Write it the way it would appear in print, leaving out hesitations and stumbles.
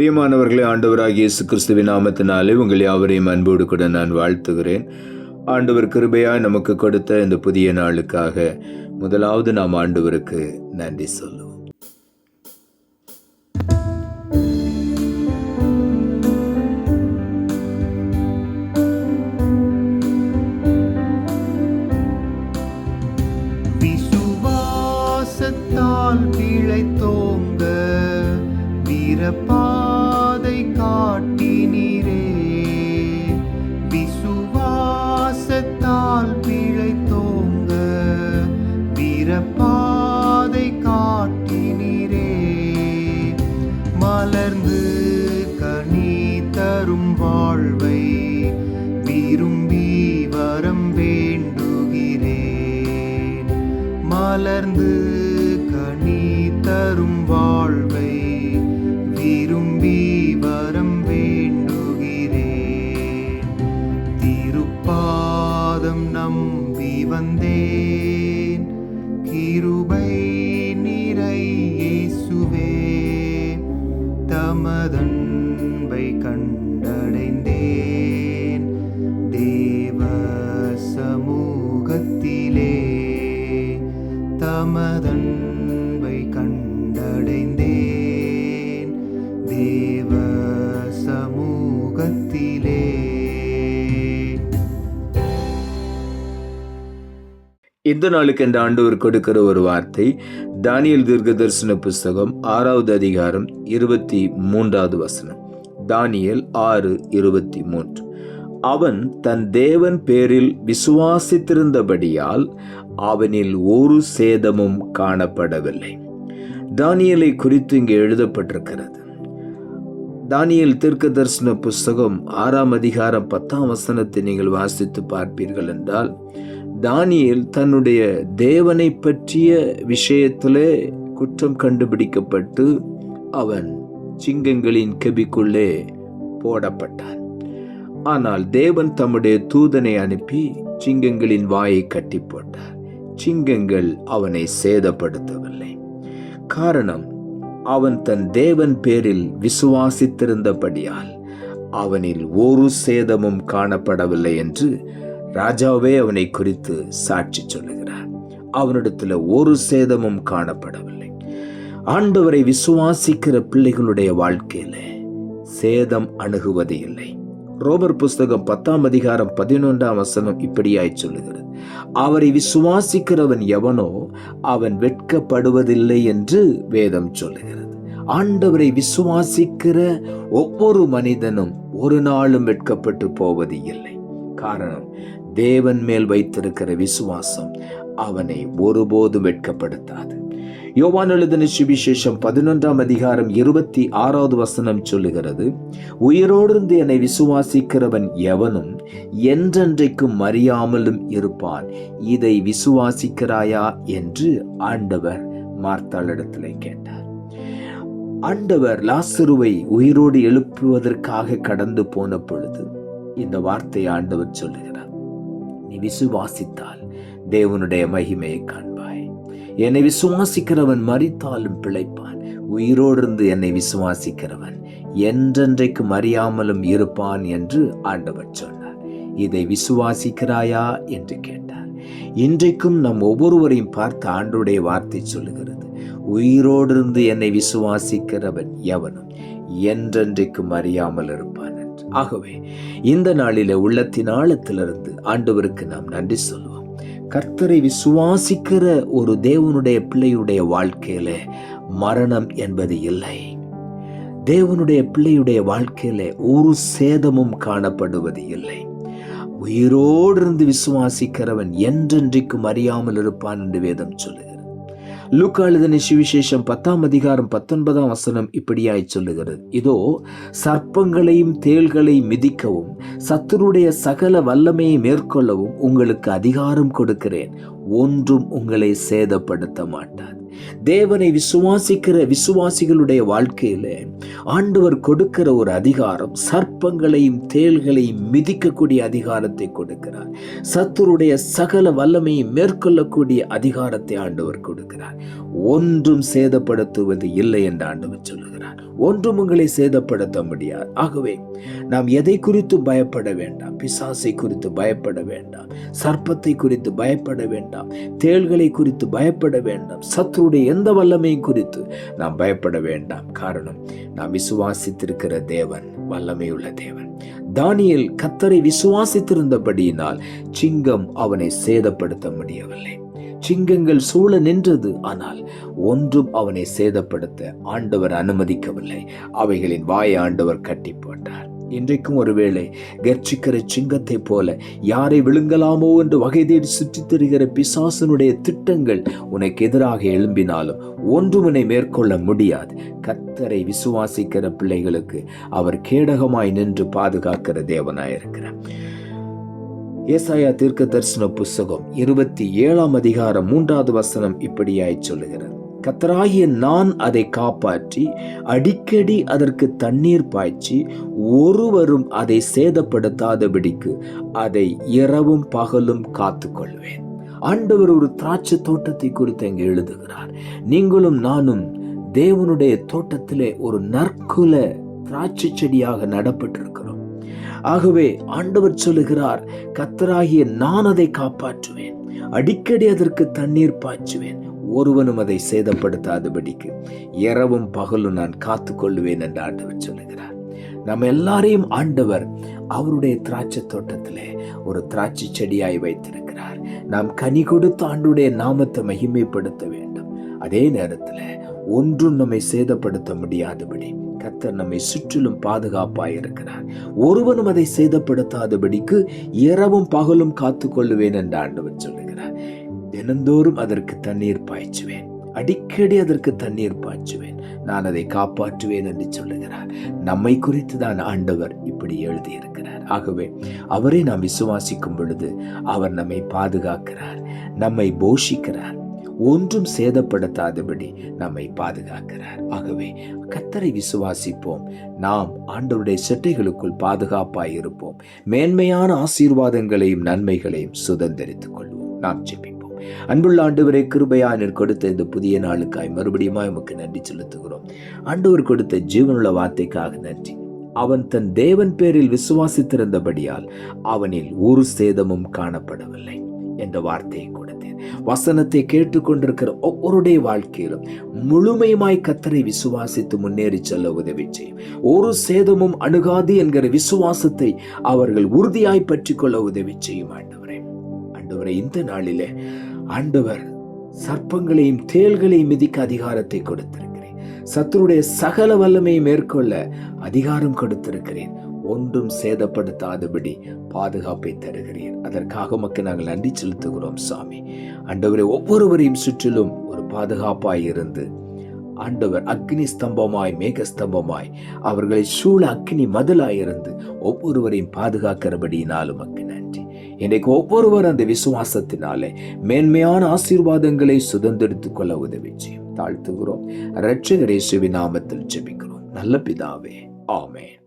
பிரியமானவர்களே, ஆண்டவராகிய இயேசு கிறிஸ்துவின் நாமத்தினாலே உங்கள் யாவரையும் அன்போடு கூட நான் வாழ்த்துகிறேன். ஆண்டவர் கிருபையாய் நமக்கு கொடுத்த இந்த புதிய நாளுக்காக முதலாவது நாம் ஆண்டவருக்கு நன்றி சொல்லுவோம். விசுவாசத்தால் பிழைத்தோங்க வீரபாதை காட்டினீரே. விசுவாசத்தால் பிழைத்தோங்க வீரபாதை காட்டினீரே. மலர்ந்து கனி தரும் வாழ்வை விரும்பி வரம் வேண்டுகிறேன். மலர்ந்து கனி தரும் வாழ்வை விரும்பி வரம் வேண்டுகிறேன். திருப்பாதம் நம்பி வந்தேன், கிருபை நிறை இயேசுவே. தமதன்பை கண்டடைந்தேன் தேவ சமூகத்திலே. தமதன்பை கண்டடைந்தேன் தேவ சமூகத்திலே. இந்த நாளுக்கு இந்த ஆண்டவர் கொடுக்கிற ஒரு வார்த்தை தானியேல் தீர்க்கதரிசன புஸ்தகம் 6வது அதிகாரம் 23வது வசனம். தானியேல் 6:23. அவன் தன் தேவன் பேரில் விசுவாசித்திருந்தபடியால் அவனில் ஒரு சேதமும் காணப்படவில்லை. தானியேலை குறித்து இங்கே எழுதப்பட்டிருக்கிறது. தானியேல் தீர்க்கதரிசன புஸ்தகம் 6ஆம் அதிகாரம் 10ஆம் வசனத்தை நீங்கள் வாசித்து பார்ப்பீர்கள் என்றால், தானியேல் தன்னுடைய தேவனை பற்றிய விஷயத்திலே குற்றம் கண்டுபிடிக்கப்பட்டு அவன் சிங்கங்களின் கெபிக்குள்ளே போடப்பட்டான். ஆனால் தேவன் தம்முடைய தூதனை அனுப்பி சிங்கங்களின் வாயை கட்டி போட்டார். சிங்கங்கள் அவனை சேதப்படுத்தவில்லை. காரணம், அவன் தன் தேவன் பேரில் விசுவாசித்திருந்தபடியால் அவனில் ஒரு சேதமும் காணப்படவில்லை என்று ராஜாவே அவனை குறித்து சாட்சி சொல்லுகிறார். அவனிடத்தில் ஒரு சேதமும் காணப்படவில்லை. ஆண்டவரை விசுவாசிக்கிற பிள்ளைகளுடைய வாழ்க்கையில சேதம் அணுகுவது இல்லை. ரோமர் புஸ்தகம் 10ஆம் அதிகாரம் 11ஆம் வசனம் இப்படியாய் சொல்லுகிறது, அவரை விசுவாசிக்கிறவன் எவனோ அவன் வெட்கப்படுவதில்லை என்று வேதம் சொல்லுகிறது. ஆண்டவரை விசுவாசிக்கிற ஒவ்வொரு மனிதனும் ஒரு நாளும் வெட்கப்பட்டு போவது இல்லை. காரணம், தேவன் மேல் வைத்திருக்கிற விசுவாசம் அவனை ஒருபோதும் வெட்கப்படுத்தாது. யோவான் எழுதின சுவிசேஷம் 11ஆம் அதிகாரம் 26வது வசனம் சொல்லுகிறது, உயிரோடு என்னை விசுவாசிக்கிறவன் எவனும் என்றென்றைக்கும் மறியாமலும் இருப்பான். இதை விசுவாசிக்கிறாயா என்று ஆண்டவர் மார்த்தாளிடத்திலே கேட்டார். ஆண்டவர் லாசருவை உயிரோடு எழுப்புவதற்காக கடந்து போன பொழுது இந்த வார்த்தையை ஆண்டவர் சொல்லுகிறார், நீ விசுவாசித்தால் தேவனுடைய மகிமையை காண்பாய். என்னை விசுவாசிக்கிறவன் மரித்தாலும் பிழைப்பான். உயிரோடு என்னை விசுவாசிக்கிறவன் என்றென்றைக்கு மறியாமலும் இருப்பான் என்று ஆண்டவர் சொன்னார். இதை விசுவாசிக்கிறாயா என்று கேட்டார். இன்றைக்கும் நம் ஒவ்வொருவரையும் பார்த்து ஆண்டவருடைய வார்த்தை சொல்லுகிறது, உயிரோடு என்னை விசுவாசிக்கிறவன் எவனும் என்றென்றைக்கு மறியாமல் இருப்பான். ஆகவே இந்த நாளில உள்ளத்தின் ஆழத்திலிருந்து ஆண்டவருக்கு நாம் நன்றி சொல்லுவோம். கர்த்தரை விசுவாசிக்கிற ஒரு தேவனுடைய பிள்ளையுடைய வாழ்க்கையில மரணம் என்பது இல்லை. தேவனுடைய பிள்ளையுடைய வாழ்க்கையில ஒரு சேதமும் காணப்படுவது இல்லை. உயிரோடு விசுவாசிக்கிறவன் என்றென்றைக்கும் அறியாமல் இருப்பான் என்று வேதம் சொல்லுகிறது. லூக்கா எழுதின சுவிசேஷம் 10ஆம் அதிகாரம் 19ஆம் வசனம் இப்படியாய் சொல்லுகிறது, இதோ சர்ப்பங்களையும் தேள்களையும் மிதிக்கவும் சத்துருடைய சகல வல்லமையை மேற்கொள்ளவும் உங்களுக்கு அதிகாரம் கொடுக்கிறேன். ஒன்றும் உங்களை சேதப்படுத்த மாட்டாது. தேவனை விசுவாசிக்கிற விசுவாசிகளுடைய வாழ்க்கையில ஆண்டவர் கொடுக்கிற ஒரு அதிகாரம், சர்ப்பங்களையும் தேள்களையும் மிதிக்கக்கூடிய அதிகாரத்தை கொடுக்கிறார். சத்துருடைய சகல வல்லமையை மேற்கொள்ளக்கூடிய அதிகாரத்தை ஆண்டவர் கொடுக்கிறார். ஒன்றும் சேதப்படுத்துவது இல்லை என்று ஆண்டவர் சொல்லுகிறார். ஒன்றும் உங்களை சேதப்படுத்த முடியாது. ஆகவே நாம் எதை குறித்து பயப்பட வேண்டாம். பிசாசை குறித்து பயப்பட வேண்டாம், சர்ப்பத்தை குறித்து பயப்பட வேண்டாம், தேள்களை குறித்து பயப்பட வேண்டாம், சத்துருடைய எந்த வல்லமையும் குறித்து நாம் பயப்பட வேண்டாம். காரணம், நாம் விசுவாசித்திருக்கிற தேவன் வல்லமையுள்ள தேவன். தானியேல் கர்த்தரை விசுவாசித்திருந்தபடியினால் சிங்கம் அவனை சேதப்படுத்த முடியவில்லை. சிங்கங்கள் சூழ நின்றது, ஆனால் ஒன்றும் அவனை சேதப்படுத்த ஆண்டவர் அனுமதிக்கவில்லை. அவைகளின் வாயை ஆண்டவர் கட்டி போட்டார். இன்றைக்கும் ஒருவேளை கர்ச்சிக்கிற சிங்கத்தை போல யாரை விழுங்கலாமோ என்று வகை தேடி சுற்றித் திரிகிற பிசாசனுடைய திட்டங்கள் உனக்கு எதிராக எழும்பினாலும் ஒன்றும் உன்னை மேற்கொள்ள முடியாது. கர்த்தரை விசுவாசிக்கிற பிள்ளைகளுக்கு அவர் கேடகமாய் நின்று பாதுகாக்கிற தேவனாயிருக்கிறார். ஏசாயா தீர்க்க தரிசன புஸ்தகம் 27 அதிகாரம் 3வது வசனம் இப்படியாய் சொல்லுகிறது: கர்த்தராகிய நான் அதை காப்பாற்றி அடிக்கடி அதற்கு தண்ணீர் பாய்ச்சி ஒருவரும் அதை சேதப்படுத்தாதபடிக்கு அதை இரவும் பகலும் காத்து கொள்வேன். ஆண்டவர் ஒரு திராட்சை தோட்டத்தை குறித்து இங்கு எழுதுகிறார். நீங்களும் நானும் தேவனுடைய தோட்டத்திலே ஒரு நற்குல திராட்சை செடியாக நடப்பட்டிருக்கிறோம். ஆகவே ஆண்டவர் சொல்லுகிறார், கர்த்தராகிய நான் அதை காப்பாற்றுவேன், அடிக்கடி அதற்கு தண்ணீர் பாய்ச்சுவேன், ஒருவனும் அதை சேதப்படுத்தாதபடிக்கு இரவும் பகலும் நான் காத்து கொள்வேன் என்று ஆண்டவர் சொல்லுகிறார். நம்ம எல்லாரையும் ஆண்டவர் அவருடைய திராட்சை தோட்டத்திலே ஒரு திராட்சை செடியாய் வைத்திருக்கிறார். நாம் கனி கொடுத்து ஆண்டுடைய நாமத்தை மகிமைப்படுத்த வேண்டும். அதே நேரத்தில் ஒன்றும் நம்மை சேதப்படுத்த முடியாதபடி கர்த்தர் நம்மை சுற்றிலும் பாதுகாப்பாய் இருக்கிறார். ஒருவனும் அதை சேதப்படுத்தாதபடிக்கு இரவும் பகலும் காத்து கொள்ளுவேன் என்று ஆண்டவர் சொல்லுகிறார். தினந்தோறும் அதற்கு தண்ணீர் பாய்ச்சுவேன், அடிக்கடி அதற்கு தண்ணீர் பாய்ச்சுவேன், நான் அதை காப்பாற்றுவேன் என்று சொல்லுகிறார். நம்மை குறித்து தான் ஆண்டவர் இப்படி எழுதியிருக்கிறார். ஆகவே அவரை நாம் விசுவாசிக்கும் பொழுது அவர் நம்மை பாதுகாக்கிறார், நம்மை போஷிக்கிறார், ஒன்றும் சேதப்படுத்தாதபடி நம்மை பாதுகாக்கிறார். ஆகவே கர்த்தரை விசுவாசிப்போம். நாம் ஆண்டவருடைய செட்டைகளுக்குள் பாதுகாப்பாய் இருப்போம். மேன்மையான ஆசீர்வாதங்களையும் நன்மைகளையும் சுதந்திரித்துக் கொள்வோம். நாம் ஜெபிப்போம். அன்புள்ள ஆண்டவரே, கிருபையாய் நீர் கொடுத்த இந்த புதிய நாளுக்காய் மறுபடியும் உமக்கு நன்றி செலுத்துகிறோம். ஆண்டவர் கொடுத்த ஜீவனுள்ள வார்த்தைக்காக நன்றி. அவன் தன் தேவன் பேரில் விசுவாசித்திருந்தபடியால் அவனில் ஒரு சேதமும் காணப்படவில்லை என்ற வார்த்தையை கொடுத்தேன். வசனத்தை கேட்டுக்கொண்டிருக்கிற ஒவ்வொருடைய வாழ்க்கையிலும் முழுமையுமாய் கர்த்தரை விசுவாசித்து முன்னேறி செல்ல உதவி செய்யும். ஒரு சேதமும் அணுகாது என்கிற விசுவாசத்தை அவர்கள் உறுதியாய் பற்றி கொள்ள உதவி செய்யும். ஆண்டவரே, இந்த நாளிலே ஆண்டவர் சர்ப்பங்களையும் தேள்களையும் மிதிக்க அதிகாரத்தை கொடுத்திருக்கிறேன். சத்துருடைய சகல வல்லமையை மேற்கொள்ள அதிகாரம் கொடுத்திருக்கிறேன். ஒன்றும் சேதப்படுத்தாதபடி பாதுகாப்பை தருகிறீர். அதற்காக உமக்கு நாங்கள் நன்றி செலுத்துகிறோம் சாமி. ஆண்டவரே, ஒவ்வொருவரையும் சுற்றிலும் ஒரு பாதுகாப்பாய் இருந்து ஆண்டவர் அக்னி ஸ்தம்பமாய் மேக ஸ்தம்பமாய் அவர்களை சூழ அக்னி மதிலாயிருந்து ஒவ்வொருவரையும் பாதுகாக்கிறபடியினாலும் உமக்கு நன்றி. இன்றைக்கு ஒவ்வொருவர் அந்த விசுவாசத்தினாலே மேன்மையான ஆசீர்வாதங்களை சுதந்திரித்துக் கொள்ள உதவி செய்யும். தாழ்த்துகிறோம். இரட்சகர் இயேசுவின் நாமத்தில் ஜெபிக்கிறோம் நல்ல பிதாவே, ஆமென்.